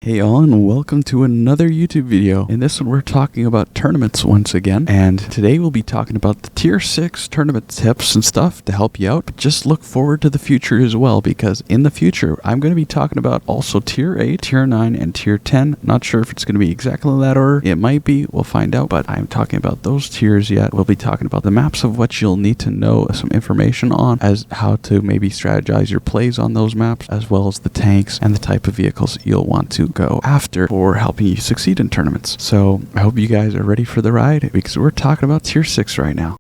Hey all, and welcome to another YouTube video. In this one we're talking about tournaments once again, and today we'll be talking about the tier 6 tournament tips and stuff to help you out. But just look forward to the future as well, because in the future I'm going to be talking about also tier 8, tier 9, and tier 10. Not sure if it's going to be exactly in that order. It might be, we'll find out, but I'm talking about those tiers yet. We'll be talking about the maps of what you'll need to know some information on, as how to maybe strategize your plays on those maps, as well as the tanks and the type of vehicles you'll want to go after for helping you succeed in tournaments. So I hope you guys are ready for the ride, because we're talking about tier 6 right now.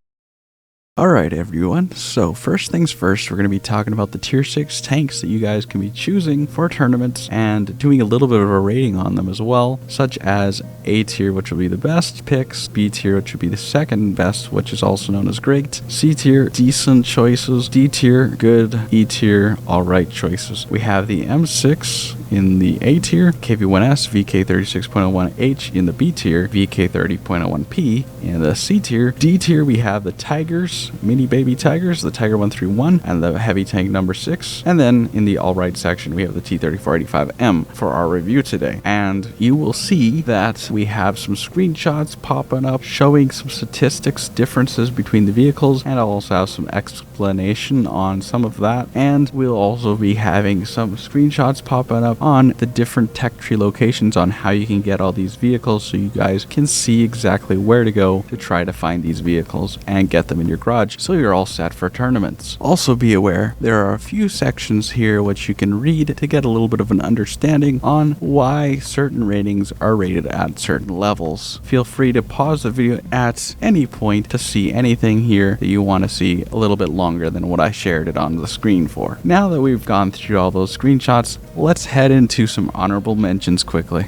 Alright everyone, so first things first, we're going to be talking about the tier 6 tanks that you guys can be choosing for tournaments and doing a little bit of a rating on them as well, such as A tier, which will be the best picks, B tier, which would be the second best, which is also known as great, C tier, decent choices, D tier, good, E tier, alright choices. We have the M6 in the A tier, KV1S, VK36.01H in the B tier, VK30.01P in the C tier. D tier, we have the Tigers, mini baby Tigers, the Tiger 131, and the heavy tank number 6. And then in the alright section, we have the T3485M for our review today. And you will see that we have some screenshots popping up showing some statistics differences between the vehicles, and I'll also have some explanation on some of that. And we'll also be having some screenshots popping up on the different tech tree locations on how you can get all these vehicles, so you guys can see exactly where to go to try to find these vehicles and get them in your garage, so you're all set for tournaments. Also be aware, there are a few sections here which you can read to get a little bit of an understanding on why certain ratings are rated at certain levels. Feel free to pause the video at any point to see anything here that you want to see a little bit longer than what I shared it on the screen for. Now that we've gone through all those screenshots, let's head into some honorable mentions quickly.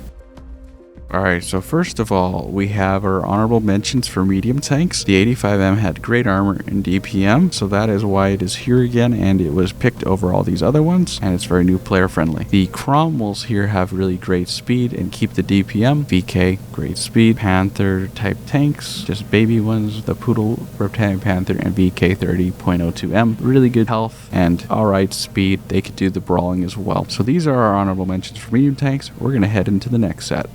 Alright, so first of all, we have our honorable mentions for medium tanks. The 85M had great armor and DPM, so that is why it is here again, and it was picked over all these other ones, and it's very new player friendly. The Cromwells here have really great speed and keep the DPM. VK, great speed. Panther type tanks, just baby ones. The Poodle, Rotating Panther, and VK 30.02M, really good health and alright speed. They could do the brawling as well. So these are our honorable mentions for medium tanks. We're going to head into the next set.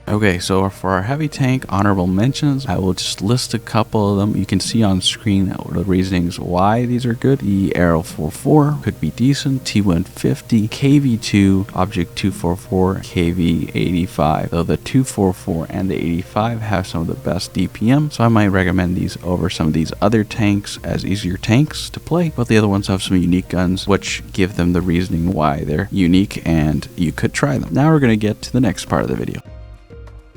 Okay, so for our heavy tank honorable mentions, I will just list a couple of them. You can see on screen the reasonings why these are good. The Arrow 44 could be decent. T150, KV2, Object 244, KV85. Though the 244 and the 85 have some of the best DPM, so I might recommend these over some of these other tanks as easier tanks to play. But the other ones have some unique guns, which give them the reasoning why they're unique and you could try them. Now we're going to get to the next part of the video.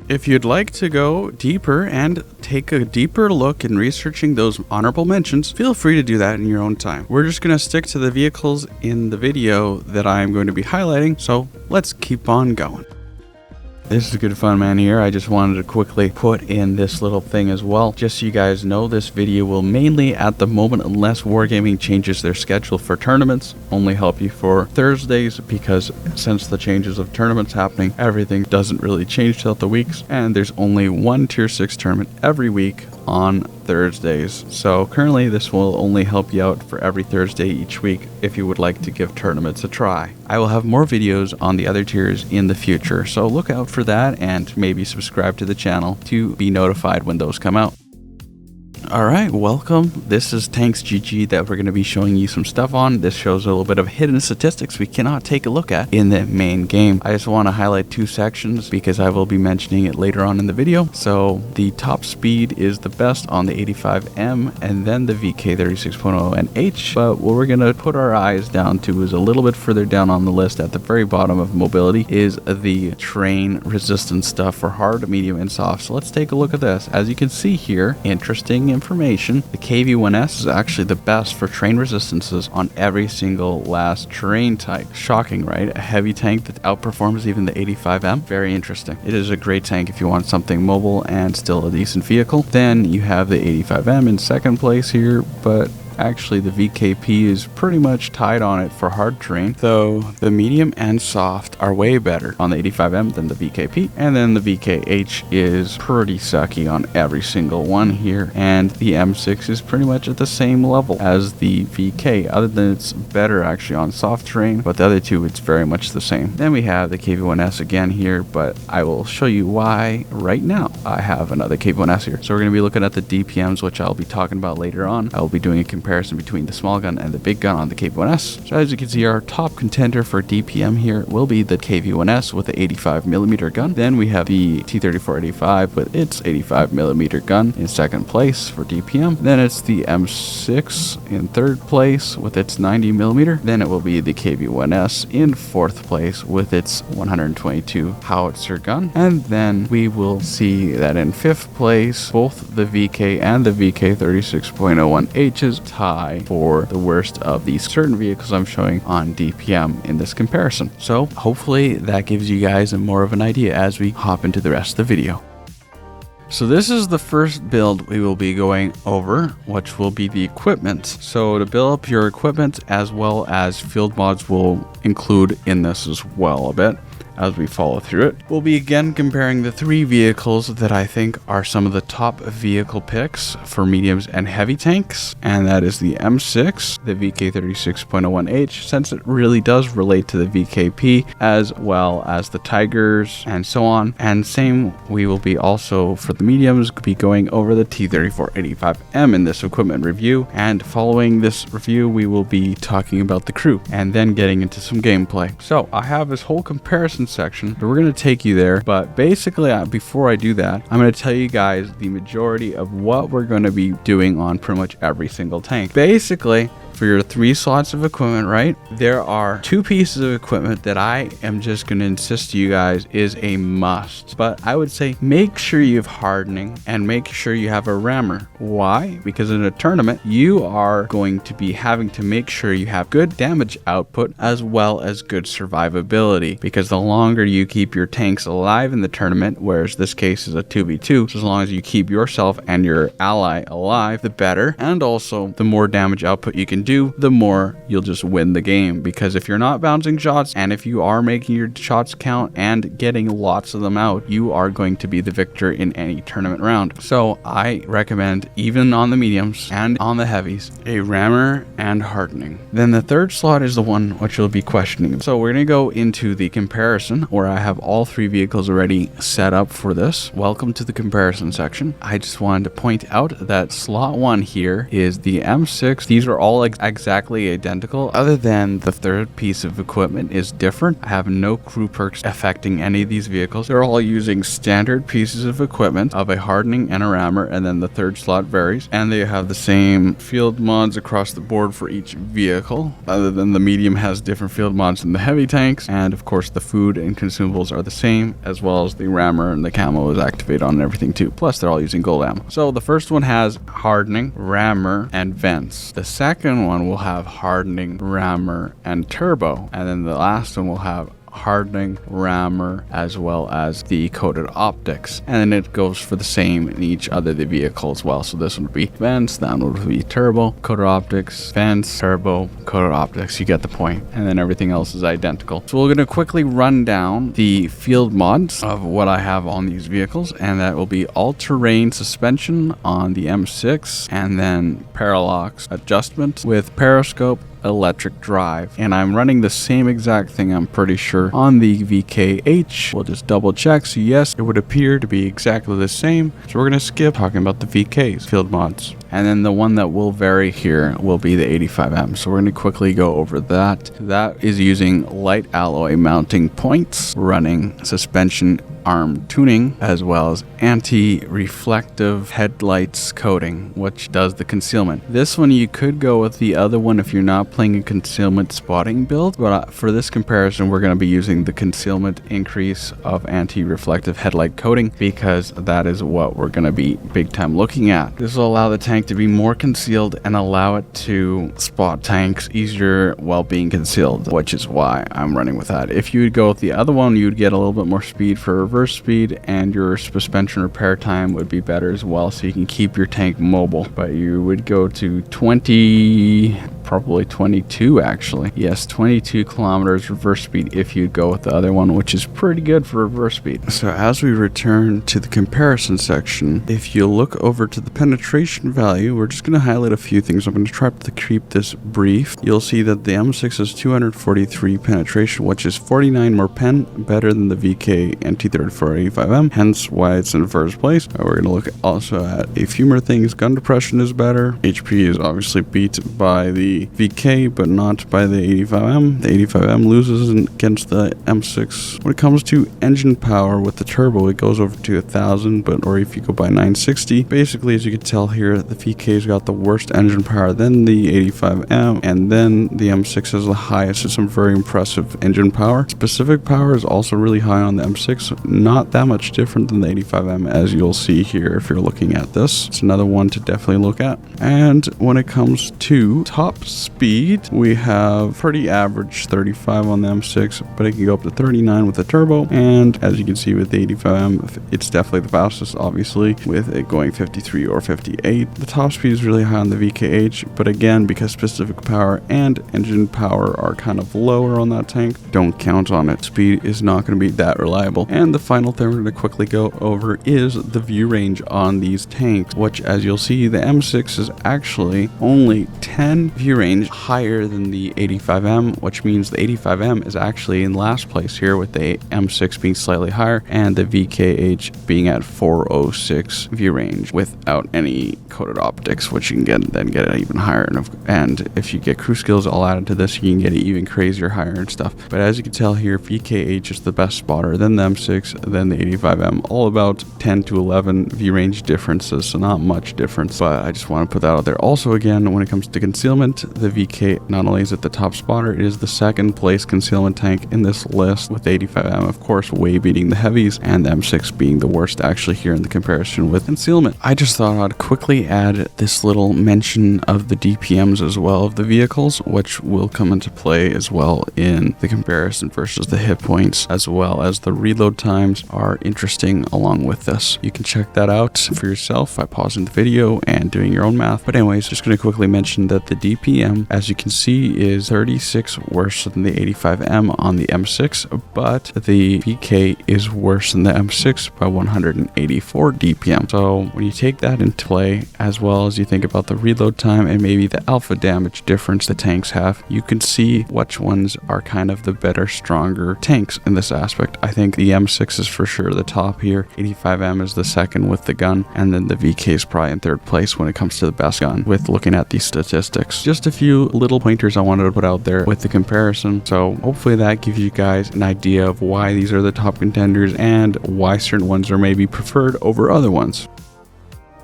If you'd like to go deeper and take a deeper look in researching those honorable mentions, feel free to do that in your own time. We're just going to stick to the vehicles in the video that I'm going to be highlighting, so let's keep on going. This is Goodfunman here. I just wanted to quickly put in this little thing as well. Just so you guys know, this video will mainly, at the moment, unless Wargaming changes their schedule for tournaments, only help you for Thursdays, because since the changes of tournaments happening, everything doesn't really change throughout the weeks, and there's only one tier 6 tournament every week on Thursdays. So currently this will only help you out for every Thursday each week if you would like to give tournaments a try. I will have more videos on the other tiers in the future, so look out for that and maybe subscribe to the channel to be notified when those come out. Alright, welcome. This is Tanks GG that we're going to be showing you some stuff on. This shows a little bit of hidden statistics we cannot take a look at in the main game. I just want to highlight two sections because I will be mentioning it later on in the video. So the top speed is the best on the 85M and then the VK36.0 and H. But what we're going to put our eyes down to is a little bit further down on the list at the very bottom of mobility is the terrain resistance stuff for hard, medium, and soft. So let's take a look at this. As you can see here, interesting information. The KV1S is actually the best for terrain resistances on every single last terrain type. Shocking, right? A heavy tank that outperforms even the 85M. Very interesting. It is a great tank if you want something mobile and still a decent vehicle. Then you have the 85M in second place here, but Actually, the VKP is pretty much tied on it for hard terrain, though the medium and soft are way better on the 85M than the VKP, and then the VKH is pretty sucky on every single one here, and the M6 is pretty much at the same level as the VK, other than it's better actually on soft terrain, but the other two it's very much the same. Then we have the KV1S again here, but I will show you why right now. I have another KV1S here. So we're going to be looking at the DPMs, which I'll be talking about later on. I will be doing a comparison between the small gun and the big gun on the KV1S. So as you can see, our top contender for DPM here will be the KV1S with the 85mm gun. Then we have the T-34-85 with its 85mm gun in second place for DPM. Then it's the M6 in third place with its 90mm. Then it will be the KV1S in fourth place with its 122 howitzer gun. And then we will see that in fifth place, both the VK and the VK 36.01H's tie for the worst of these certain vehicles I'm showing on DPM in this comparison. So hopefully that gives you guys more of an idea as we hop into the rest of the video. So this is the first build we will be going over, which will be the equipment. So to build up your equipment as well as field mods will include in this as well a bit. As we follow through it, we'll be again comparing the three vehicles that I think are some of the top vehicle picks for mediums and heavy tanks, and that is the M6, the VK 36.01H, since it really does relate to the VKP, as well as the Tigers and so on. And same, we will be also for the mediums be going over the T-34-85M in this equipment review, and following this review we will be talking about the crew and then getting into some gameplay. So I have this whole comparison section, so we're going to take you there, but basically before I do that, I'm going to tell you guys the majority of what we're going to be doing on pretty much every single tank. Basically, for your 3 slots of equipment, right, there are 2 pieces of equipment that I am just going to insist to you guys is a must. But I would say make sure you have hardening and make sure you have a rammer. Why? Because in a tournament, you are going to be having to make sure you have good damage output as well as good survivability, because the longer you keep your tanks alive in the tournament, whereas this case is a 2v2, so as long as you keep yourself and your ally alive, the better, and also the more damage output you can do, the more you'll just win the game. Because if you're not bouncing shots, and if you are making your shots count and getting lots of them out, you are going to be the victor in any tournament round. So I recommend, even on the mediums and on the heavies, a rammer and hardening. Then the third slot is the one which you'll be questioning. So we're going to go into the comparison where I have all 3 vehicles already set up for this. Welcome to the comparison section. I just wanted to point out that slot 1 here is the M6. These are all exactly identical, other than the third piece of equipment is different. I have no crew perks affecting any of these vehicles. They're all using standard pieces of equipment of a hardening and a rammer, and then the third slot varies, and they have the same field mods across the board for each vehicle, other than the medium has different field mods than the heavy tanks, and of course the food and consumables are the same, as well as the rammer and the camo is activated on everything too. Plus they're all using gold ammo. So the first one has hardening, rammer, and vents. The second one will have hardening, rammer, and turbo, and then the last one will have hardening, rammer, as well as the coated optics, and then it goes for the same in each other the vehicle as well. So this would be vents, that one would be turbo, coated optics, vents, turbo, coated optics. You get the point. And then everything else is identical. So we're going to quickly run down the field mods of what I have on these vehicles, and that will be all-terrain suspension on the M6, and then parallax adjustment with periscope, electric drive, and I'm running the same exact thing, I'm pretty sure, on the VKH. We'll just double check. So yes, it would appear to be exactly the same, so we're going to skip talking about the VK's field mods. And then the one that will vary here will be the 85M, so we're going to quickly go over that. That is using light alloy mounting points, running suspension arm tuning, as well as anti-reflective headlights coating, which does the concealment. This one you could go with the other one if you're not playing a concealment spotting build, but for this comparison we're going to be using the concealment increase of anti-reflective headlight coating, because that is what we're going to be big time looking at. This will allow the tank tank to be more concealed and allow it to spot tanks easier while being concealed, which is why I'm running with that. If you would go with the other one, you'd get a little bit more speed for reverse speed, and your suspension repair time would be better as well, so you can keep your tank mobile. But you would go to 20, probably 22 actually. Yes, 22 kilometers reverse speed if you'd go with the other one, which is pretty good for reverse speed. So as we return to the comparison section, if you look over to the penetration value, we're just going to highlight a few things. I'm going to try to keep this brief. You'll see that the M6 is 243 penetration, which is 49 more pen, better than the VK and T-3485M, hence why it's in first place. We're going to look also at a few more things. Gun depression is better. HP is obviously beat by the VK, but not by the 85M. The 85M loses against the M6. When it comes to engine power with the turbo, it goes over to 1,000, or if you go by 960, basically, as you can tell here, the VK's got the worst engine power, then the 85M, and then the M6 has the highest. It's some very impressive engine power. Specific power is also really high on the M6, not that much different than the 85M, as you'll see here if you're looking at this. It's another one to definitely look at. And when it comes to top speed, we have pretty average 35 on the M6, but it can go up to 39 with the turbo, and as you can see with the 85M, it's definitely the fastest, obviously, with it going 53 or 58. The top speed is really high on the VKH, but again, because specific power and engine power are kind of lower on that tank, don't count on it. Speed is not going to be that reliable. And the final thing we're going to quickly go over is the view range on these tanks, which, as you'll see, the M6 is actually only 10 view range higher than the 85M, which means the 85M is actually in last place here, with the M6 being slightly higher and the VKH being at 406 view range without any coated optics, which you can then get it even higher. And if you get crew skills all added to this, you can get it even crazier higher and stuff. But as you can tell here, VKH is the best spotter, then the M6, then the 85M, all about 10 to 11 view range differences, so not much difference, but I just want to put that out there. Also, again, when it comes to concealment, the VK not only is it the top spotter, it is the second place concealment tank in this list, with 85M of course way beating the heavies, and the M6 being the worst actually here in the comparison with concealment. I just thought I'd quickly add this little mention of the DPMs as well of the vehicles, which will come into play as well in the comparison versus the hit points, as well as the reload times are interesting along with this. You can check that out for yourself by pausing the video and doing your own math. But anyways, just going to quickly mention that the DPM, as you can see, is 36 worse than the 85M on the M6, but the VK is worse than the M6 by 184 DPM. So when you take that into play, as well as you think about the reload time and maybe the alpha damage difference the tanks have, you can see which ones are kind of the better, stronger tanks in this aspect. I think the M6 is for sure the top here, 85M is the second with the gun, and then the VK is probably in third place when it comes to the best gun with looking at these statistics. Just a few little pointers I wanted to put out there with the comparison, so hopefully that gives you guys an idea of why these are the top contenders and why certain ones are maybe preferred over other ones.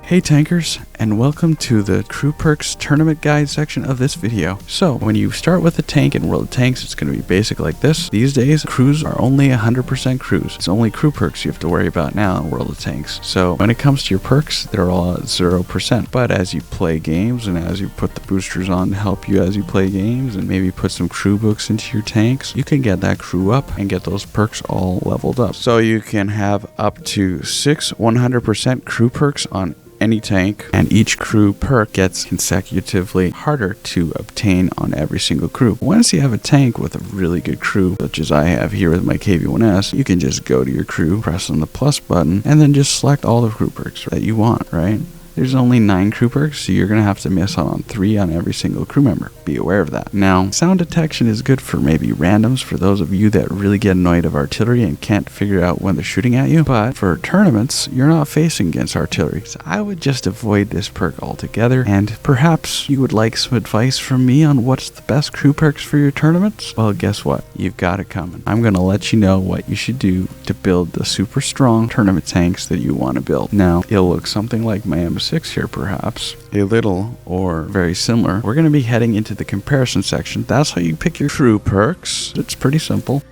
Hey tankers, and welcome to the Crew Perks Tournament Guide section of this video. So, when you start with a tank in World of Tanks, it's going to be basic like this. These days, crews are only 100% crews. It's only crew perks you have to worry about now in World of Tanks. So, when it comes to your perks, they're all at 0%. But as you play games, and as you put the boosters on to help you as you play games, and maybe put some crew books into your tanks, you can get that crew up and get those perks all leveled up. So, you can have up to 6 100% crew perks on any tank, and each crew perk gets consecutively harder to obtain on every single crew. Once you have a tank with a really good crew, such as I have here with my KV-1S, you can just go to your crew, press on the plus button, and then just select all the crew perks that you want, right? There's only 9 crew perks, so you're going to have to miss out on 3 on every single crew member. Be aware of that. Now, sound detection is good for maybe randoms, for those of you that really get annoyed of artillery and can't figure out when they're shooting at you. But for tournaments, you're not facing against artillery. So I would just avoid this perk altogether, and perhaps you would like some advice from me on what's the best crew perks for your tournaments? Well, guess what? You've got it coming. I'm going to let you know what you should do to build the super strong tournament tanks that you want to build. Now, it'll look something like my M6 here, perhaps a little or very similar. We're going to be heading into the comparison section. That's how you pick your crew perks. It's pretty simple,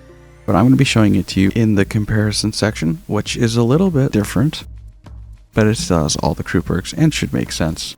but I'm going to be showing it to you in the comparison section, which is a little bit different, but it still has all the crew perks and should make sense.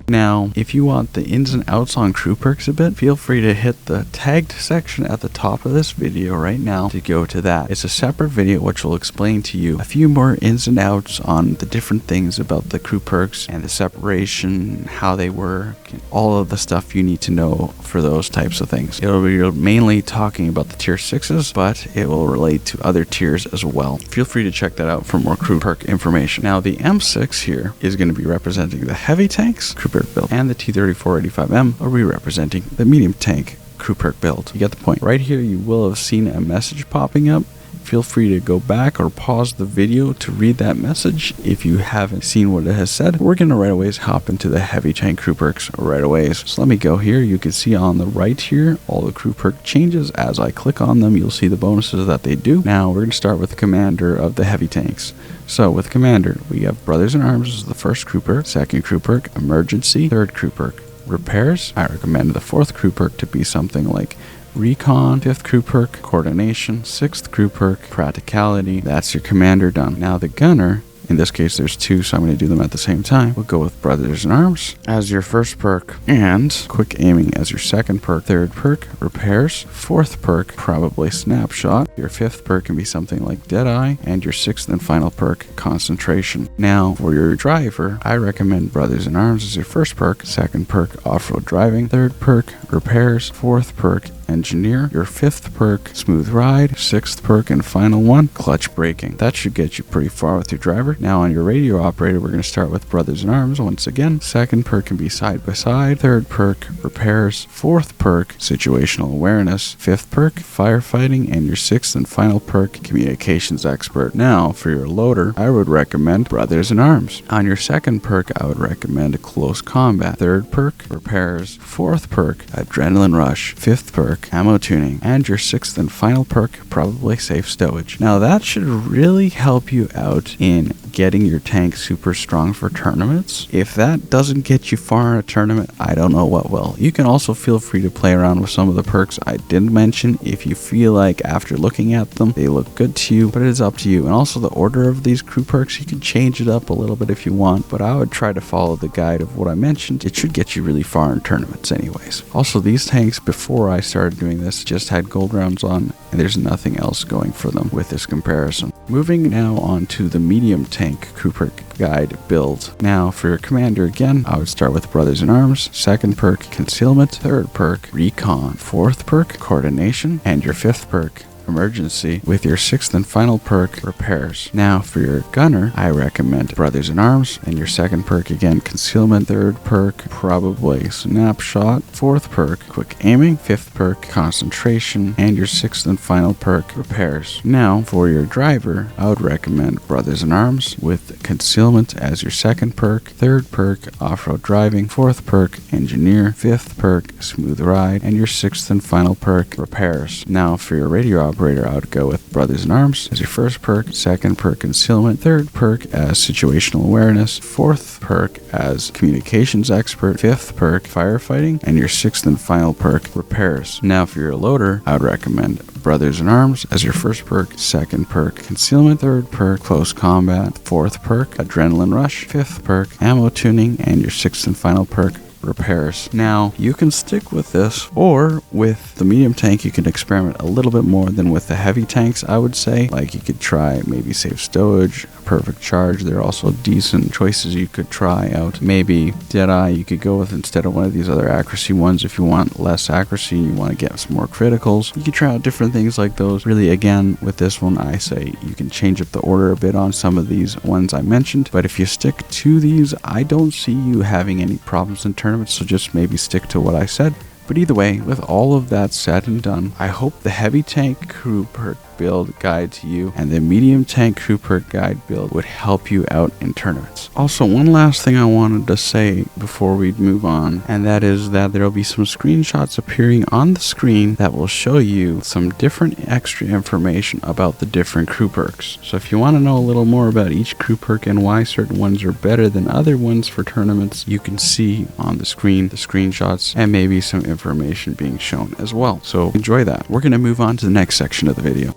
Now, if you want the ins and outs on crew perks a bit, feel free to hit the tagged section at the top of this video right now to go to that. It's a separate video which will explain to you a few more ins and outs on the different things about the crew perks and the separation, how they work, and all of the stuff you need to know for those types of things. It'll be mainly talking about the tier 6s, but it will relate to other tiers as well. Feel free to check that out for more crew perk information. Now, the M6 here is going to be representing the heavy tanks crew perk build, and the T-3485M will be representing the medium tank crew perk build. You get the point. Right here you will have seen a message popping up. Feel free to go back or pause the video to read that message if you haven't seen what it has said. We're going to right away hop into the heavy tank crew perks right away. So let me go here. You can see on the right here all the crew perk changes. As I click on them, you'll see the bonuses that they do. Now we're going to start with the commander of the heavy tanks. So with commander, we have Brothers in Arms as the first crew perk, second crew perk, emergency, third crew perk, repairs. I recommend the fourth crew perk to be something like recon, fifth crew perk, coordination, sixth crew perk, practicality. That's your commander done. Now the gunner, in this case there's two, so I'm going to do them at the same time. We'll go with Brothers in Arms as your first perk, and quick aiming as your second perk. Third perk, repairs. Fourth perk, probably snapshot. Your fifth perk can be something like Deadeye, and your sixth and final perk, concentration. Now for your driver, I recommend Brothers in Arms as your first perk. Second perk, off-road driving. Third perk, repairs. Fourth perk, engineer. Your fifth perk, smooth ride. Sixth perk and final one, clutch braking. That should get you pretty far with your driver. Now on your radio operator, we're going to start with Brothers in Arms once again. Second perk can be side by side. Third perk, repairs. Fourth perk, situational awareness. Fifth perk, firefighting. And your sixth and final perk, communications expert. Now for your loader, I would recommend Brothers in Arms. On your second perk, I would recommend close combat. Third perk, repairs. Fourth perk, adrenaline rush. Fifth perk, ammo tuning. And your sixth and final perk, probably safe stowage. Now that should really help you out in getting your tank super strong for tournaments. If that doesn't get you far in a tournament, I don't know what will. You can also feel free to play around with some of the perks I didn't mention if you feel like after looking at them they look good to you, but it is up to you. And also the order of these crew perks, you can change it up a little bit if you want, but I would try to follow the guide of what I mentioned. It should get you really far in tournaments anyways. Also, these tanks before I started doing this just had gold rounds on, and there's nothing else going for them with this comparison. Moving now on to the medium tank crew perk guide build. Now for your commander again, I would start with Brothers in Arms. Second perk, concealment. Third perk, recon. Fourth perk, coordination. And your fifth perk, emergency, with your sixth and final perk, repairs. Now for your gunner, I recommend Brothers in Arms, and your second perk again, concealment. Third perk, probably snapshot. Fourth perk, quick aiming. Fifth perk, concentration. And your sixth and final perk, repairs. Now for your driver, I would recommend Brothers in Arms with concealment as your second perk. Third perk, off-road driving. Fourth perk, engineer. Fifth perk, smooth ride. And your sixth and final perk, repairs. Now for your radio operator, I would go with Brothers in Arms as your first perk. Second perk, concealment. Third perk as situational awareness. Fourth perk as communications expert. Fifth perk, firefighting. And your sixth and final perk, repairs. Now for your loader, I would recommend Brothers in Arms as your first perk. Second perk, concealment. Third perk, close combat. Fourth perk, adrenaline rush. Fifth perk, ammo tuning. And your sixth and final perk, repairs. Now you can stick with this, or with the medium tank you can experiment a little bit more than with the heavy tanks, I would say. Like you could try maybe safe stowage, perfect charge. There are also decent choices you could try out. Maybe Deadeye you could go with instead of one of these other accuracy ones if you want less accuracy and you want to get some more criticals. You could try out different things like those. Really, again, with this one I say you can change up the order a bit on some of these ones I mentioned, but if you stick to these, I don't see you having any problems in tournaments, so just maybe stick to what I said. But either way, with all of that said and done, I hope the heavy tank crew perk build guide to you and the medium tank crew perk guide build would help you out in tournaments. Also, one last thing I wanted to say before we move on, and that is that there will be some screenshots appearing on the screen that will show you some different extra information about the different crew perks. So if you want to know a little more about each crew perk and why certain ones are better than other ones for tournaments, you can see on the screen the screenshots and maybe some information being shown as well. So enjoy that. We're going to move on to the next section of the video.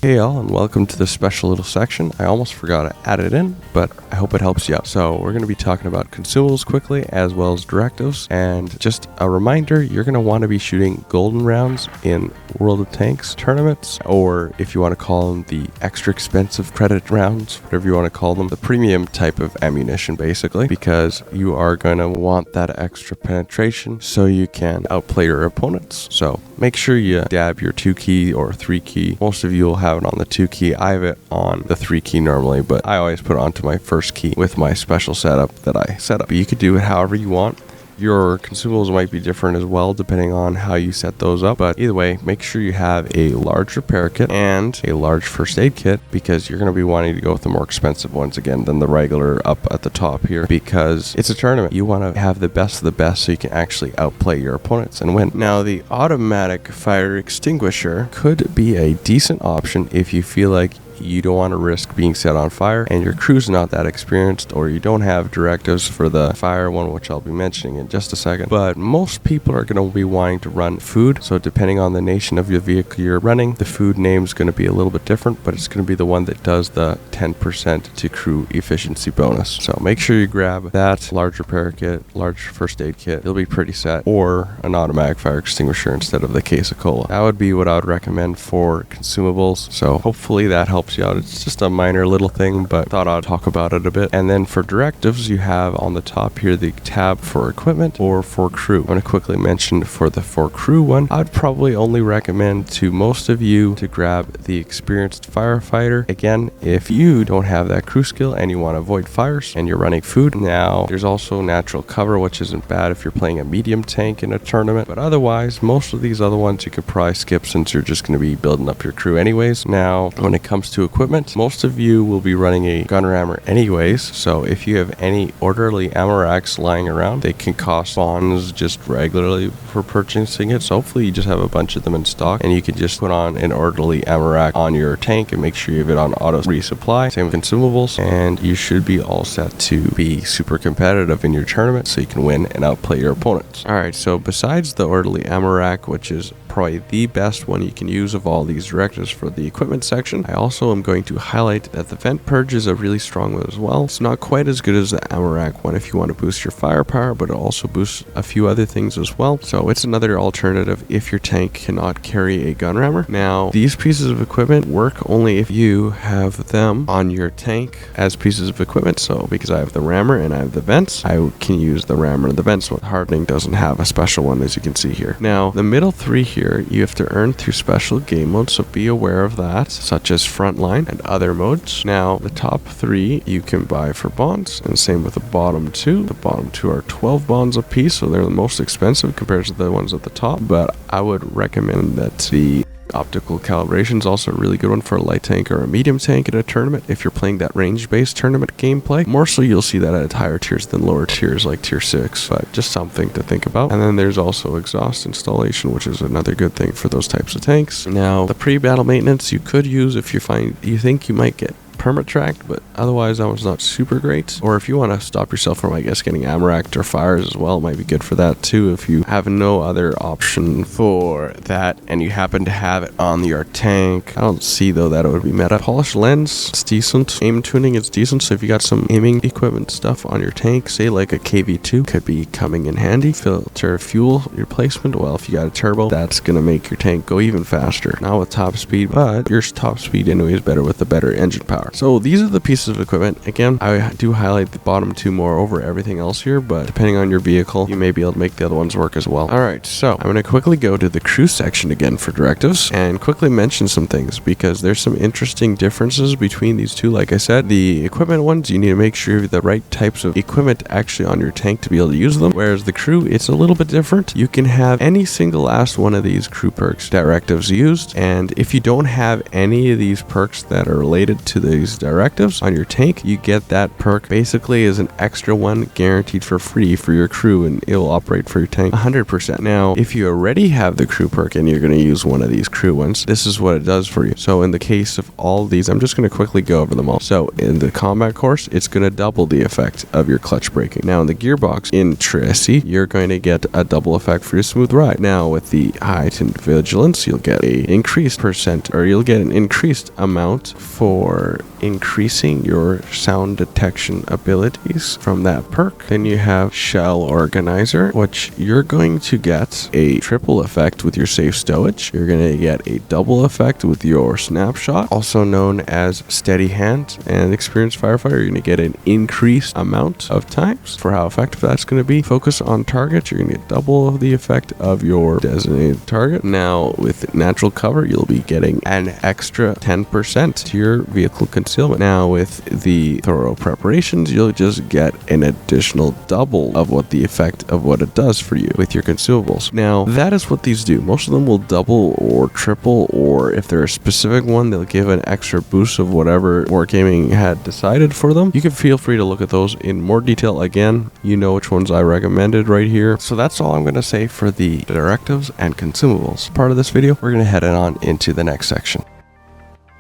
Hey y'all, and welcome to this special little section. I almost forgot to add it in, but I hope it helps you out. So we're going to be talking about consumables quickly, as well as directives. And just a reminder, you're going to want to be shooting golden rounds in World of Tanks tournaments, or if you want to call them the extra expensive credit rounds, whatever you want to call them, the premium type of ammunition basically, because you are going to want that extra penetration so you can outplay your opponents. So make sure you dab your 2-key or 3-key. Most of you will have it on the 2-key. I have it on the 3-key normally, but I always put it onto my first key with my special setup that I set up. But you could do it however you want. Your consumables might be different as well depending on how you set those up, but either way, make sure you have a large repair kit and a large first aid kit, because you're going to be wanting to go with the more expensive ones again than the regular up at the top here, because it's a tournament. You want to have the best of the best so you can actually outplay your opponents and win. Now, the automatic fire extinguisher could be a decent option if you feel like you don't want to risk being set on fire and your crew's not that experienced, or you don't have directives for the fire one, which I'll be mentioning in just a second. But most people are going to be wanting to run food, so depending on the nation of your vehicle you're running, the food name is going to be a little bit different, but it's going to be the one that does the 10% to crew efficiency bonus. So make sure you grab that large repair kit, large first aid kit. You'll be pretty set, or an automatic fire extinguisher instead of the case of cola. That would be what I would recommend for consumables. So hopefully that helps you out. It's just a minor little thing, but thought I'd talk about it a bit. And then for directives, you have on the top here the tab for equipment or for crew. I'm going to quickly mention for the for crew one, I'd probably only recommend to most of you to grab the experienced firefighter. Again, if you don't have that crew skill and you want to avoid fires and you're running food. Now, there's also natural cover, which isn't bad if you're playing a medium tank in a tournament, but otherwise, most of these other ones you could probably skip since you're just going to be building up your crew anyways. Now, when it comes to equipment, most of you will be running a gun rammer anyways, so if you have any orderly ammo racks lying around, they can cost bonds just regularly for purchasing it. So hopefully you just have a bunch of them in stock and you can just put on an orderly ammo rack on your tank and make sure you have it on auto resupply. Same with consumables, and you should be all set to be super competitive in your tournament so you can win and outplay your opponents. Alright, so besides the orderly ammo rack, which is probably the best one you can use of all these directives for the equipment section, I also am going to highlight that the vent purge is a really strong one as well. It's not quite as good as the ammo rack one if you want to boost your firepower, but it also boosts a few other things as well. So it's another alternative if your tank cannot carry a gun rammer. Now, these pieces of equipment work only if you have them on your tank as pieces of equipment. So because I have the rammer and I have the vents, I can use the rammer and the vents one. Hardening doesn't have a special one, as you can see here. Now, the middle three here you have to earn through special game modes, so be aware of that, such as frontline and other modes. Now, the top three you can buy for bonds, and same with the bottom two. The bottom two are 12 bonds a piece, so they're the most expensive compared to the ones at the top, but I would recommend that the optical calibration is also a really good one for a light tank or a medium tank in a tournament if you're playing that range-based tournament gameplay. More so you'll see that at higher tiers than lower tiers like tier 6, but just something to think about. And then there's also exhaust installation, which is another good thing for those types of tanks. Now, the pre-battle maintenance you could use if you think you might get permatracked, but otherwise that was not super great. Or if you want to stop yourself from, I guess, getting ammo racked or fires as well, it might be good for that too if you have no other option for that and you happen to have it on your tank. I don't see though that it would be meta. Polished lens, it's decent. Aim tuning is decent, so if you got some aiming equipment stuff on your tank, say like a KV2, could be coming in handy. Filter fuel replacement, well, if you got a turbo, that's gonna make your tank go even faster. Not with top speed, but your top speed anyway is better with the better engine power. So these are the pieces of equipment. Again, I do highlight the bottom two more over everything else here, but depending on your vehicle, you may be able to make the other ones work as well. Alright, so I'm going to quickly go to the crew section again for directives and quickly mention some things because there's some interesting differences between these two. Like I said, the equipment ones, you need to make sure you have the right types of equipment actually on your tank to be able to use them, whereas the crew, it's a little bit different. You can have any single last one of these crew perks directives used, and if you don't have any of these perks that are related to the these directives on your tank, you get that perk basically as an extra one guaranteed for free for your crew, and it will operate for your tank 100%. Now, if you already have the crew perk and you're going to use one of these crew ones, this is what it does for you. So in the case of all these, I'm just going to quickly go over them all. So in the combat course, it's going to double the effect of your clutch braking. Now in the gearbox in Tracy, you're going to get a double effect for your smooth ride. Now with the heightened vigilance, you'll get a increased percent, or you'll get an increased amount for increasing your sound detection abilities from that perk. Then you have Shell Organizer, which you're going to get a triple effect with your safe stowage. You're going to get a double effect with your snapshot, also known as steady hand. And experienced firefighter, you're going to get an increased amount of times for how effective that's going to be. Focus on target, you're going to get double of the effect of your designated target. Now with natural cover, you'll be getting an extra 10% to your vehicle concealment. Now with the thorough preparations, you'll just get an additional double of what the effect of what it does for you with your consumables. Now that is what these do. Most of them will double or triple, or if they're a specific one, they'll give an extra boost of whatever wargaming had decided for them. You can feel free to look at those in more detail. Again, you know which ones I recommended right here. So that's all I'm going to say for the directives and consumables part of this video. We're going to head on into the next section.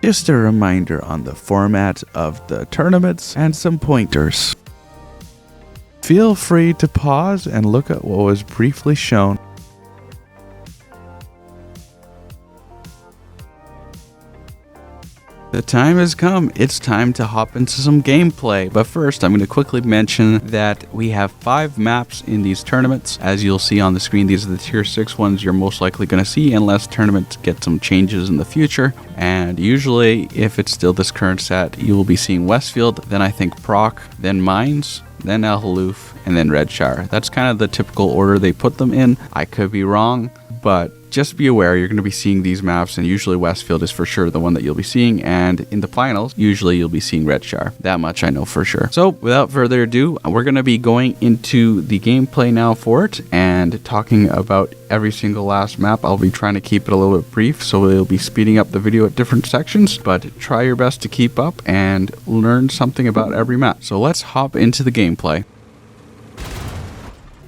Just a reminder on the format of the tournaments and some pointers. Feel free to pause and look at what was briefly shown. The time has come. It's time to hop into some gameplay. But first, I'm going to quickly mention that we have 5 maps in these tournaments. As you'll see on the screen, these are the tier 6 ones you're most likely going to see unless tournaments get some changes in the future. And usually, if it's still this current set, you will be seeing Westfield, then I think Prok, then Mines, then Halluf, and then Redshire. That's kind of the typical order they put them in. I could be wrong, but just be aware you're going to be seeing these maps, and usually Westfield is for sure the one that you'll be seeing, and in the finals usually you'll be seeing Redshire. That much I know for sure. So without further ado, we're going to be going into the gameplay now for it and talking about every single last map. I'll be trying to keep it a little bit brief, so we'll be speeding up the video at different sections, but try your best to keep up and learn something about every map. So let's hop into the gameplay.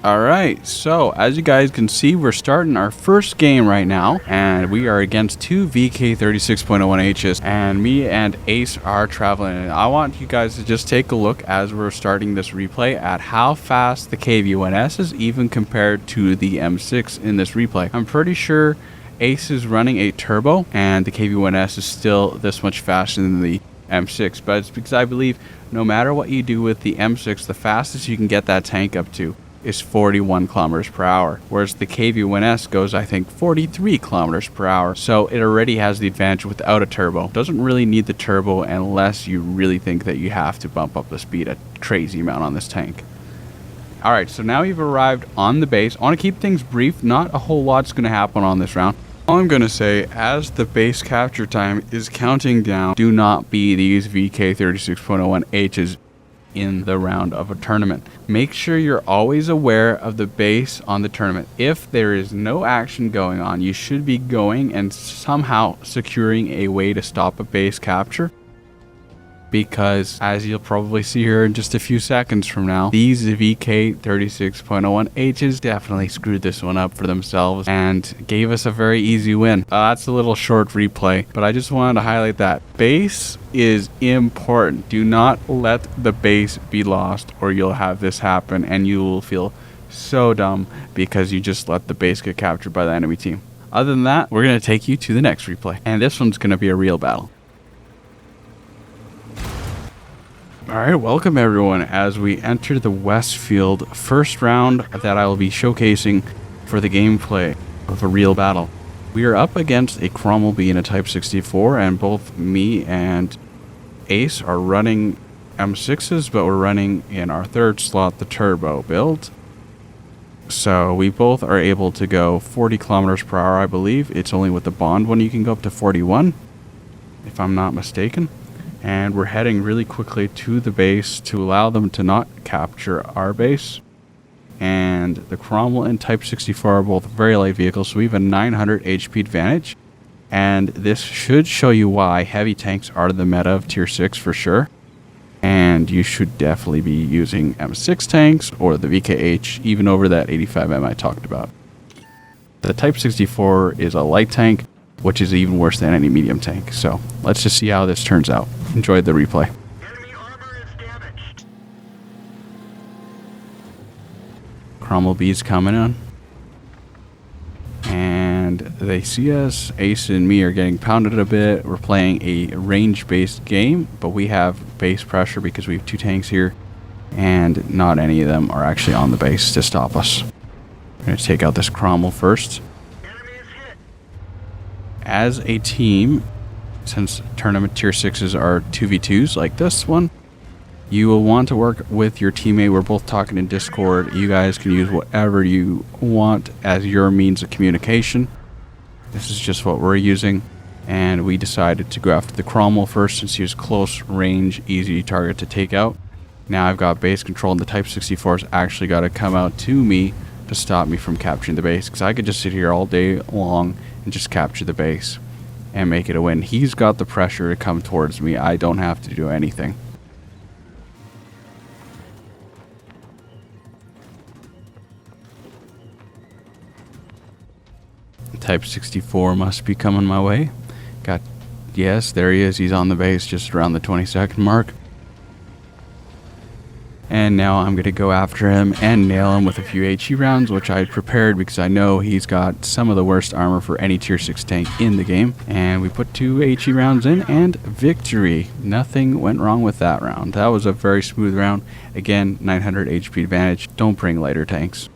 Alright, so as you guys can see, we're starting our first game right now, and we are against 2 VK36.01Hs, and me and Ace are traveling. And I want you guys to just take a look as we're starting this replay at how fast the KV1S is even compared to the M6 in this replay. I'm pretty sure Ace is running a turbo, and the KV1S is still this much faster than the M6, but it's because I believe no matter what you do with the M6, the fastest you can get that tank up to is 41 kilometers per hour, whereas the KV1S goes, I think, 43 kilometers per hour. So it already has the advantage without a turbo. Doesn't really need the turbo unless you really think that you have to bump up the speed a crazy amount on this tank. Alright, so now we've arrived on the base. I want to keep things brief. Not a whole lot's going to happen on this round. All I'm going to say, as the base capture time is counting down, do not be these VK36.01Hs in the round of a tournament. Make sure you're always aware of the base on the tournament. If there is no action going on, you should be going and somehow securing a way to stop a base capture, because as you'll probably see here in just a few seconds from now, these VK36.01Hs definitely screwed this one up for themselves and gave us a very easy win. That's a little short replay, but I just wanted to highlight that. Base is important. Do not let the base be lost, or you'll have this happen and you will feel so dumb because you just let the base get captured by the enemy team. Other than that, we're going to take you to the next replay, and this one's going to be a real battle. Alright, welcome everyone as we enter the Westfield first round that I will be showcasing for the gameplay of a real battle. We are up against a Cromwell and a Type 64, and both me and Ace are running M6s, but we're running in our third slot the turbo build. So we both are able to go 40 kilometers per hour, I believe. It's only with the Bond one you can go up to 41, if I'm not mistaken. And we're heading really quickly to the base to allow them to not capture our base. And the Cromwell and Type 64 are both very light vehicles, so we have a 900 HP advantage. And this should show you why heavy tanks are the meta of tier 6 for sure. And you should definitely be using M6 tanks or the VKH, even over that 85M I talked about. The Type 64 is a light tank, which is even worse than any medium tank. So let's just see how this turns out. Enjoy the replay. Enemy armor is damaged. Cromwell B's coming in. And they see us. Ace and me are getting pounded a bit. We're playing a range-based game, but we have base pressure because we have 2 tanks here, and not any of them are actually on the base to stop us. We're going to take out this Cromwell first. Enemy is hit. As a team, since tournament tier 6s are 2v2s like this one, you will want to work with your teammate. We're both talking in Discord. You guys can use whatever you want as your means of communication. This is just what we're using. And we decided to go after the Cromwell first since he was close range, easy target to take out. Now I've got base control, and the Type 64's actually got to come out to me to stop me from capturing the base, because I could just sit here all day long and just capture the base and make it a win. He's got the pressure to come towards me. I don't have to do anything. Type 64 must be coming my way. Yes, there he is. He's on the base just around the 20-second mark. And now I'm going to go after him and nail him with a few HE rounds, which I prepared because I know he's got some of the worst armor for any tier 6 tank in the game. And we put 2 HE rounds in, and victory. Nothing went wrong with that round. That was a very smooth round. Again, 900 HP advantage. Don't bring lighter tanks.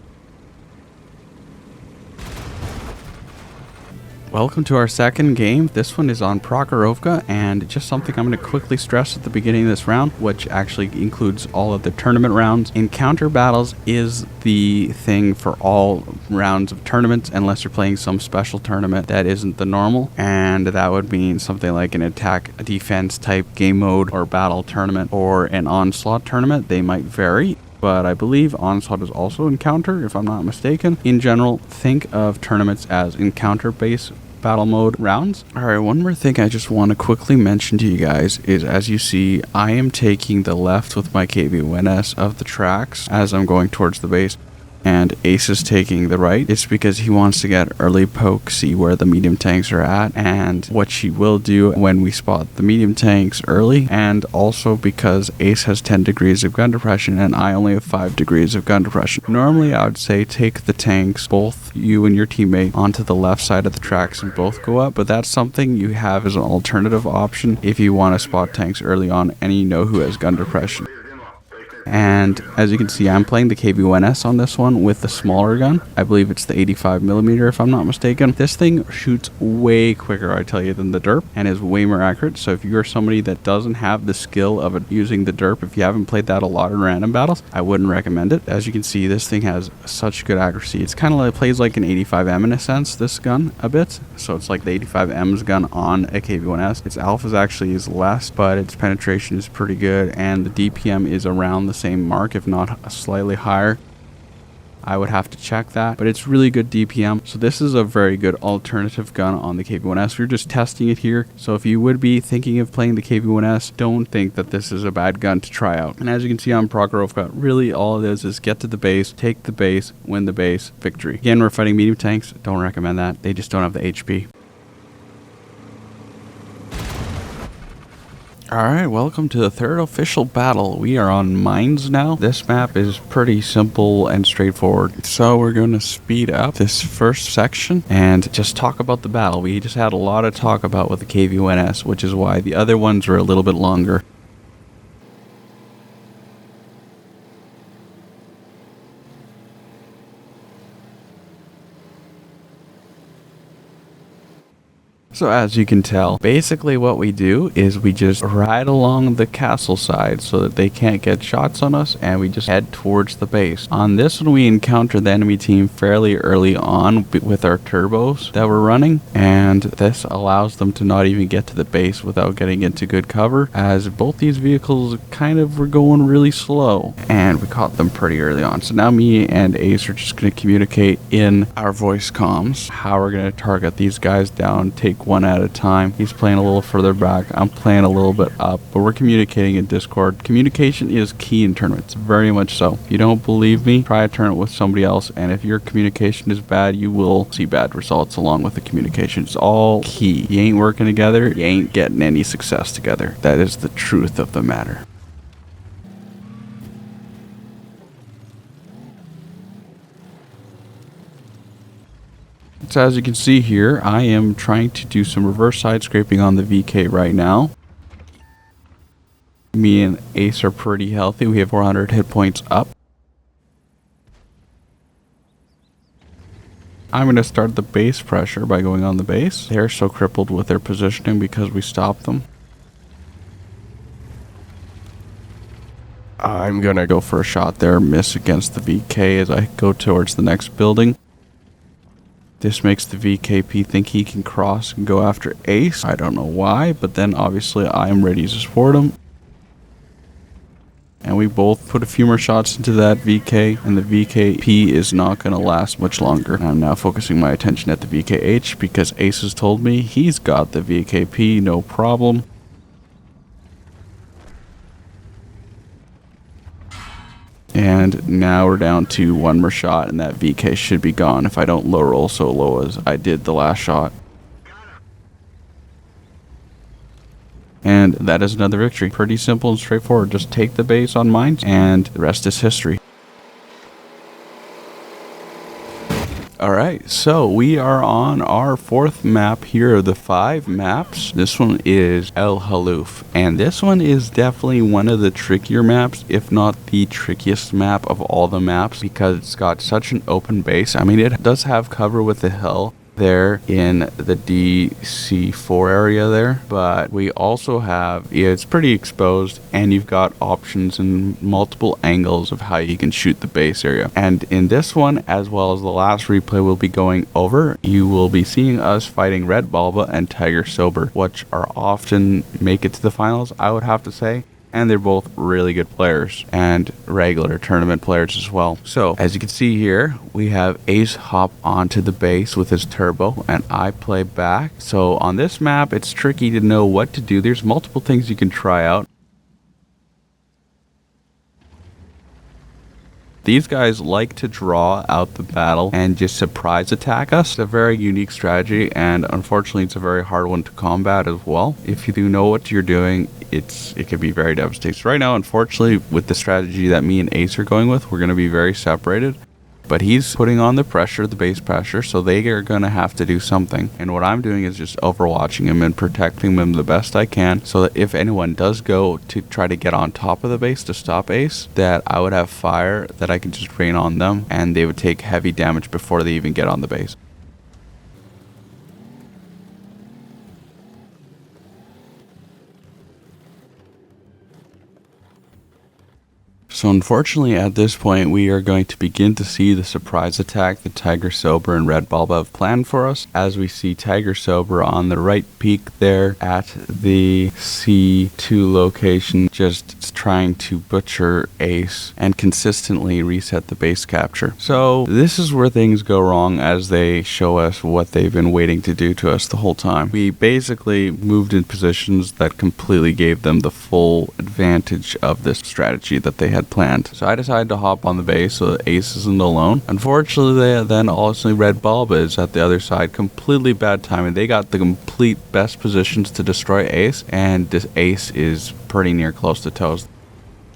Welcome to our second game. This one is on Prokhorovka, and just something I'm going to quickly stress at the beginning of this round, which actually includes all of the tournament rounds. Encounter battles is the thing for all rounds of tournaments, unless you're playing some special tournament that isn't the normal, and that would mean something like an attack defense type game mode or battle tournament or an onslaught tournament. They might vary, but I believe Onslaught is also Encounter, if I'm not mistaken. In general, think of tournaments as encounter-based battle mode rounds. Alright, one more thing I just want to quickly mention to you guys is, as you see, I am taking the left with my KV-1S of the tracks as I'm going towards the base, and Ace is taking the right. It's because he wants to get early poke, see where the medium tanks are at, and what she will do when we spot the medium tanks early, and also because Ace has 10 degrees of gun depression and I only have 5 degrees of gun depression. Normally I would say take the tanks, both you and your teammate, onto the left side of the tracks and both go up, but that's something you have as an alternative option if you want to spot tanks early on and you know who has gun depression. And as you can see, I'm playing the KV-1S on this one with the smaller gun. I believe it's the 85mm if I'm not mistaken. This thing shoots way quicker, I tell you, than the derp, and is way more accurate. So if you're somebody that doesn't have the skill of using the derp, if you haven't played that a lot in random battles, I wouldn't recommend it. As you can see, this thing has such good accuracy. It's kind of like, plays like an 85M in a sense, this gun, a bit. So it's like the 85M's gun on a KV-1S. Its alphas actually is less, but its penetration is pretty good, and the DPM is around the same mark, if not slightly higher. I would have to check that, but it's really good DPM. So this is a very good alternative gun on the KV-1S. We're just testing it here. So if you would be thinking of playing the KV-1S, don't think that this is a bad gun to try out. And as you can see on Prokhorovka, really all it is get to the base, take the base, win the base, victory. Again, we're fighting medium tanks. Don't recommend that. They just don't have the HP. Alright, welcome to the third official battle. We are on mines now. This map is pretty simple and straightforward. So we're going to speed up this first section and just talk about the battle. We just had a lot of talk about with the KV-1S, which is why the other ones were a little bit longer. So as you can tell, basically what we do is we just ride along the castle side so that they can't get shots on us, and we just head towards the base. On this one, we encounter the enemy team fairly early on with our turbos that we're running, and this allows them to not even get to the base without getting into good cover, as both these vehicles kind of were going really slow, and we caught them pretty early on. So now me and Ace are just going to communicate in our voice comms how we're going to target these guys down, take one at a time. He's playing a little further back. I'm playing a little bit up, but we're communicating in Discord. Communication is key in tournaments, very much so. If you don't believe me, try a tournament with somebody else, and if your communication is bad, you will see bad results along with the communication. It's all key. You ain't working together, you ain't getting any success together. That is the truth of the matter. So as you can see here, I am trying to do some reverse side scraping on the VK right now. Me and Ace are pretty healthy. We have 400 hit points up. I'm going to start the base pressure by going on the base. They're so crippled with their positioning because we stopped them. I'm going to go for a shot there, miss against the VK as I go towards the next building. This makes the VKP think he can cross and go after Ace. I don't know why, but then obviously I'm ready to support him. And we both put a few more shots into that VK, and the VKP is not going to last much longer. I'm now focusing my attention at the VKH because Ace has told me he's got the VKP, no problem. And now we're down to one more shot, and that VK should be gone if I don't low roll so low as I did the last shot. And that is another victory. Pretty simple and straightforward. Just take the base on mines, and the rest is history. Alright, so we are on our fourth map here of the 5 maps. This one is El Halluf, and this one is definitely one of the trickier maps, if not the trickiest map of all the maps, because it's got such an open base. I mean, it does have cover with the hill there in the DC4 area there, but we also have, it's pretty exposed, and you've got options and multiple angles of how you can shoot the base area. And in this one, as well as the last replay we'll be going over, you will be seeing us fighting Red Balba and Tiger Sober, which are often make it to the finals, I would have to say. And they're both really good players and regular tournament players as well. So as you can see here, we have Ace hop onto the base with his turbo and I play back. So on this map, it's tricky to know what to do. There's multiple things you can try out. These guys like to draw out the battle and just surprise attack us. It's a very unique strategy, and unfortunately it's a very hard one to combat as well. If you do know what you're doing, it can be very devastating. So right now, unfortunately, with the strategy that me and Ace are going with, we're going to be very separated. But he's putting on the pressure, the base pressure, so they are going to have to do something. And what I'm doing is just overwatching him and protecting him the best I can, so that if anyone does go to try to get on top of the base to stop Ace, that I would have fire that I can just rain on them, and they would take heavy damage before they even get on the base. So unfortunately at this point we are going to begin to see the surprise attack that Tiger Sober and Red Bulb have planned for us, as we see Tiger Sober on the right peak there at the C2 location, just trying to butcher Ace and consistently reset the base capture. So this is where things go wrong, as they show us what they've been waiting to do to us the whole time. We basically moved in positions that completely gave them the full advantage of this strategy that they had planned. So I decided to hop on the base so that Ace isn't alone. Unfortunately, then also Red Bulb is at the other side. Completely bad timing. They got the complete best positions to destroy Ace, and this Ace is pretty near close to toast.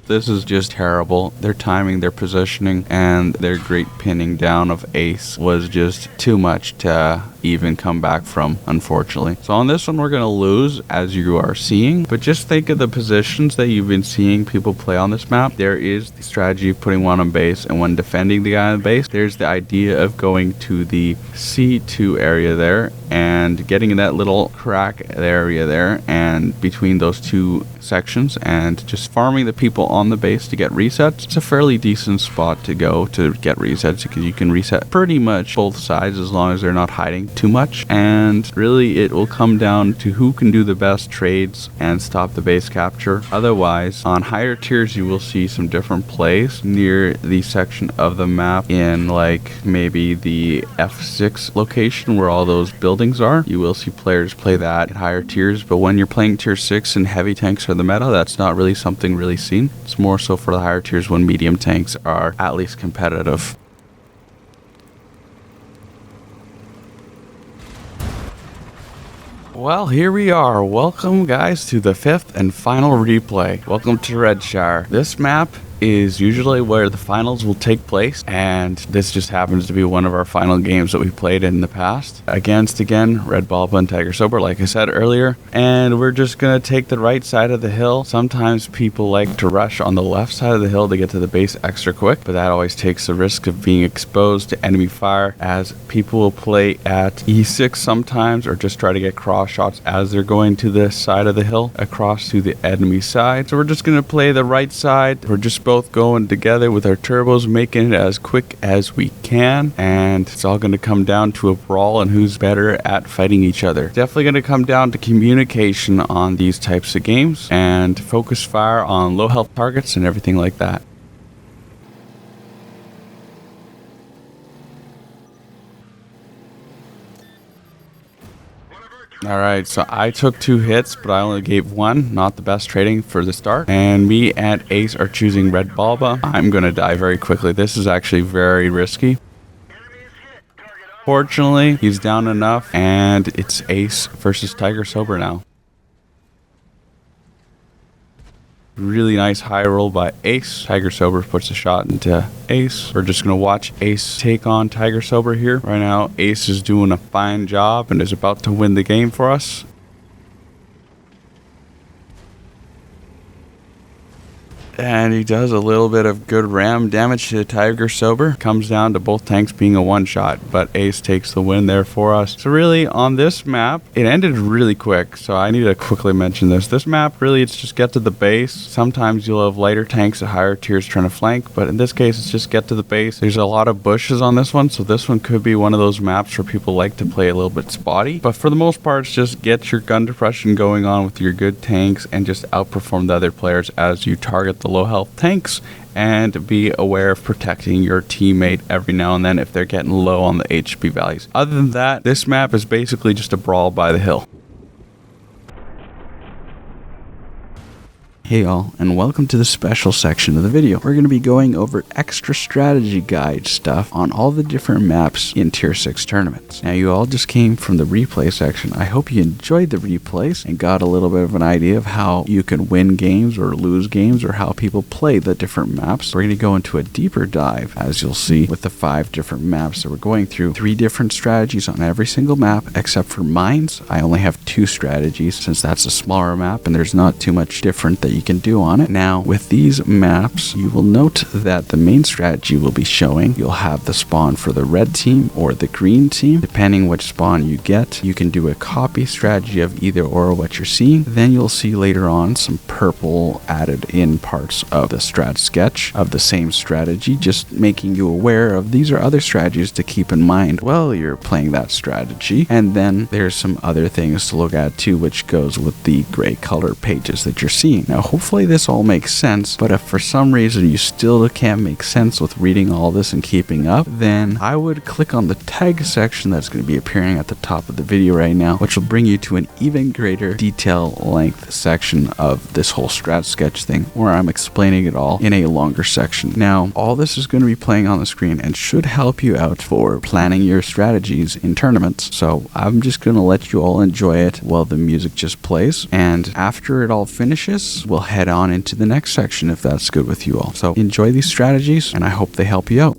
This is just terrible. Their timing, their positioning, and their great pinning down of Ace was just too much to even come back from, unfortunately. So on this one, we're going to lose, as you are seeing. But just think of the positions that you've been seeing people play on this map. There is the strategy of putting one on base, and when defending the guy on base, there's the idea of going to the C2 area there and getting in that little crack area there and between those two sections and just farming the people on the base to get resets. It's a fairly decent spot to go to get resets, because you can reset pretty much both sides as long as they're not hiding too much. And really it will come down to who can do the best trades and stop the base capture. Otherwise, on higher tiers you will see some different plays near the section of the map in like maybe the F6 location where all those buildings buildings are. You will see players play that at higher tiers, but when you're playing tier 6 and heavy tanks are the meta, that's not really something really seen. It's more so for the higher tiers when medium tanks are at least competitive. Well, here we are. Welcome, guys, to the 5th and final replay. Welcome to Redshire. This map is usually where the finals will take place, and this just happens to be one of our final games that we played in the past against, again, Red Balba and Tiger Sober, like I said earlier. And we're just gonna take the right side of the hill. Sometimes people like to rush on the left side of the hill to get to the base extra quick, but that always takes the risk of being exposed to enemy fire, as people will play at E6 sometimes, or just try to get cross shots as they're going to the side of the hill across to the enemy side. So we're just gonna play the right side. We're just both going together with our turbos, making it as quick as we can, and it's all going to come down to a brawl and who's better at fighting each other. Definitely going to come down to communication on these types of games and focus fire on low health targets and everything like that. Alright, so I took 2 hits, but I only gave 1. Not the best trading for the start. And me and Ace are choosing Red Balba. I'm going to die very quickly. This is actually very risky. Fortunately, he's down enough, and it's Ace versus Tiger Sober now. Really nice high roll by Ace. Tiger Sober puts a shot into Ace. We're just going to watch Ace take on Tiger Sober here. Right now, Ace is doing a fine job and is about to win the game for us. And he does a little bit of good ram damage to Tiger Sober. Comes down to both tanks being a one-shot, but Ace takes the win there for us. So really, on this map, it ended really quick, so I need to quickly mention this. This map, really, it's just get to the base. Sometimes you'll have lighter tanks at higher tiers trying to flank, but in this case, it's just get to the base. There's a lot of bushes on this one, so this one could be one of those maps where people like to play a little bit spotty. But for the most part, it's just get your gun depression going on with your good tanks and just outperform the other players as you target the low health tanks, and be aware of protecting your teammate every now and then if they're getting low on the HP values. Other than that, this map is basically just a brawl by the hill. Hey all, and welcome to the special section of the video. We're going to be going over extra strategy guide stuff on all the different maps in tier 6 tournaments. Now you all just came from the replay section. I hope you enjoyed the replays and got a little bit of an idea of how you can win games or lose games or how people play the different maps. We're going to go into a deeper dive, as you'll see, with the 5 different maps that we're going through. 3 different strategies on every single map, except for mines. I only have 2 strategies since that's a smaller map and there's not too much different that you can do on it. Now, with these maps, you will note that the main strategy will be showing. You'll have the spawn for the red team or the green team. Depending which spawn you get, you can do a copy strategy of either or what you're seeing. Then you'll see later on some purple added in parts of the strat sketch of the same strategy, just making you aware of these are other strategies to keep in mind while you're playing that strategy. And then there's some other things to look at too, which goes with the gray color pages that you're seeing. Now, hopefully this all makes sense, but if for some reason you still can't make sense with reading all this and keeping up, then I would click on the tag section that's going to be appearing at the top of the video right now, which will bring you to an even greater detail length section of this whole strat sketch thing, where I'm explaining it all in a longer section. Now, all this is going to be playing on the screen and should help you out for planning your strategies in tournaments. So I'm just going to let you all enjoy it while the music just plays, and after it all finishes, we'll head on into the next section if that's good with you all. So enjoy these strategies and I hope they help you out.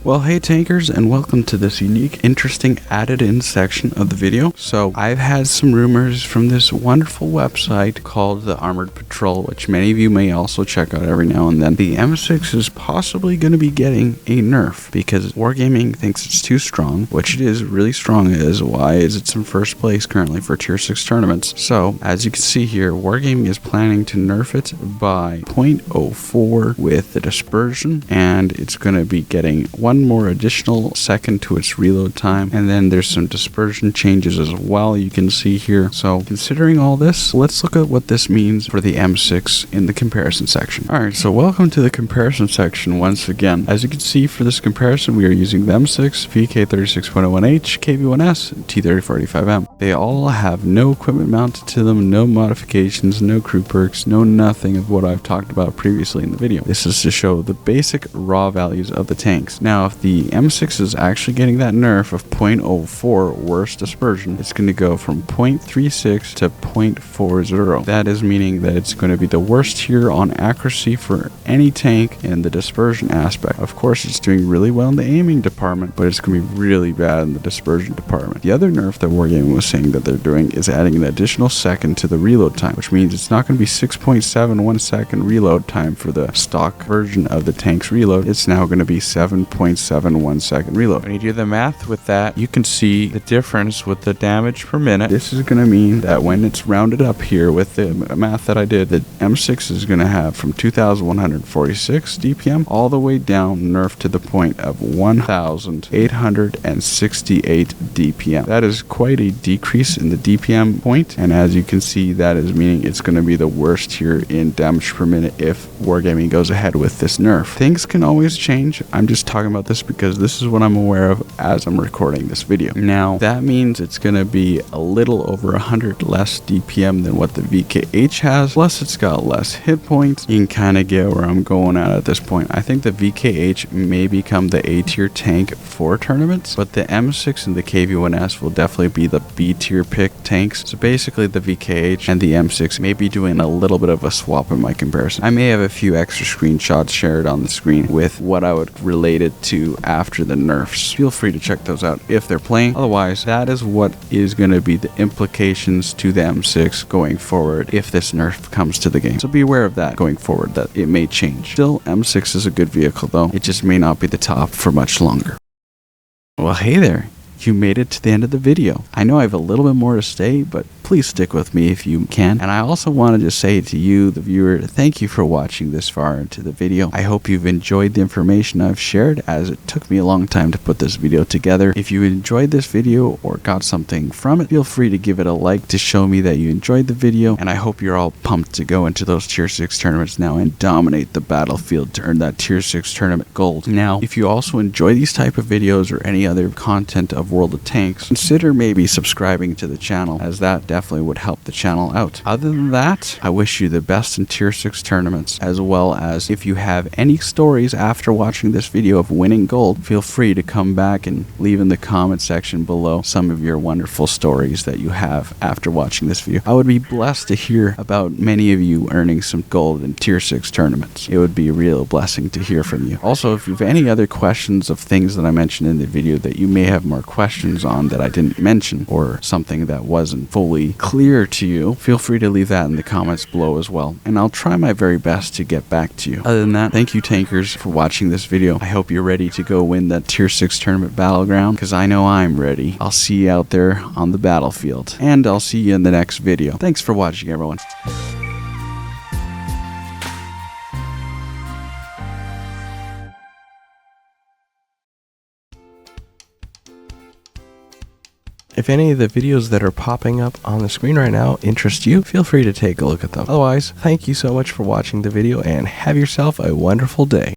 Well, hey tankers, and welcome to this unique, interesting added-in section of the video. So, I've had some rumors from this wonderful website called the Armored Patrol, which many of you may also check out every now and then. The M6 is possibly going to be getting a nerf because Wargaming thinks it's too strong, which it is really strong. Why is it's in first place currently for Tier 6 tournaments. So, as you can see here, Wargaming is planning to nerf it by 0.04 with the dispersion, and it's going to be getting one more additional second to its reload time, and then there's some dispersion changes as well you can see here. So considering all this, let's look at what this means for the M6 in the comparison section. Alright, so welcome to the comparison section once again. As you can see, for this comparison we are using the M6, VK36.01H, KV1S, and T3045M. They all have no equipment mounted to them, no modifications, no crew perks, no nothing of what I've talked about previously in the video. This is to show the basic raw values of the tanks. Now, if the M6 is actually getting that nerf of 0.04 worse dispersion, it's going to go from 0.36 to 0.40. That is meaning that it's going to be the worst here on accuracy for any tank in the dispersion aspect. Of course, it's doing really well in the aiming department, but it's going to be really bad in the dispersion department. The other nerf that Wargaming was saying that they're doing is adding an additional second to the reload time, which means it's not going to be 6.71 second reload time for the stock version of the tank's reload. It's now going to be 7.71 second reload. When you do the math with that, you can see the difference with the damage per minute. This is going to mean that when it's rounded up here with the math that I did, the M6 is going to have from 2,146 DPM all the way down nerfed to the point of 1,868 DPM. That is quite a decrease in the DPM point, and as you can see, that is meaning it's going to be the worst here in damage per minute if Wargaming goes ahead with this nerf. Things can always change. I'm just talking about this because this is what I'm aware of as I'm recording this video. Now, that means it's going to be a little over 100 less DPM than what the VKH has, plus it's got less hit points. You can kind of get where I'm going at this point. I think the VKH may become the A tier tank for tournaments, but the M6 and the KV1S will definitely be the B tier pick tanks. So basically the VKH and the M6 may be doing a little bit of a swap in my comparison. I may have a few extra screenshots shared on the screen with what I would relate it to after the nerfs. Feel free to check those out if they're playing. Otherwise, that is what is going to be the implications to the M6 going forward if this nerf comes to the game. So be aware of that going forward, that it may change. Still, M6 is a good vehicle though. It just may not be the top for much longer. Well, hey there. You made it to the end of the video. I know I have a little bit more to say, but please stick with me if you can. And I also wanted to say to you, the viewer, thank you for watching this far into the video. I hope you've enjoyed the information I've shared, as it took me a long time to put this video together. If you enjoyed this video or got something from it, feel free to give it a like to show me that you enjoyed the video. And I hope you're all pumped to go into those Tier 6 tournaments now and dominate the battlefield to earn that Tier 6 tournament gold. Now, if you also enjoy these type of videos or any other content of World of Tanks, consider maybe subscribing to the channel, as that definitely would help the channel out. Other than that, I wish you the best in Tier 6 tournaments, as well as if you have any stories after watching this video of winning gold, feel free to come back and leave in the comment section below some of your wonderful stories that you have after watching this video. I would be blessed to hear about many of you earning some gold in Tier 6 tournaments. It would be a real blessing to hear from you. Also, if you have any other questions of things that I mentioned in the video that you may have more questions on that I didn't mention, or something that wasn't fully clear to you, feel free to leave that in the comments below as well, and I'll try my very best to get back to you. Other than that, thank you tankers for watching this video. I hope you're ready to go win that Tier 6 tournament battleground, because I know I'm ready. I'll see you out there on the battlefield, and I'll see you in the next video. Thanks for watching, everyone. If any of the videos that are popping up on the screen right now interest you, feel free to take a look at them. Otherwise, thank you so much for watching the video and have yourself a wonderful day.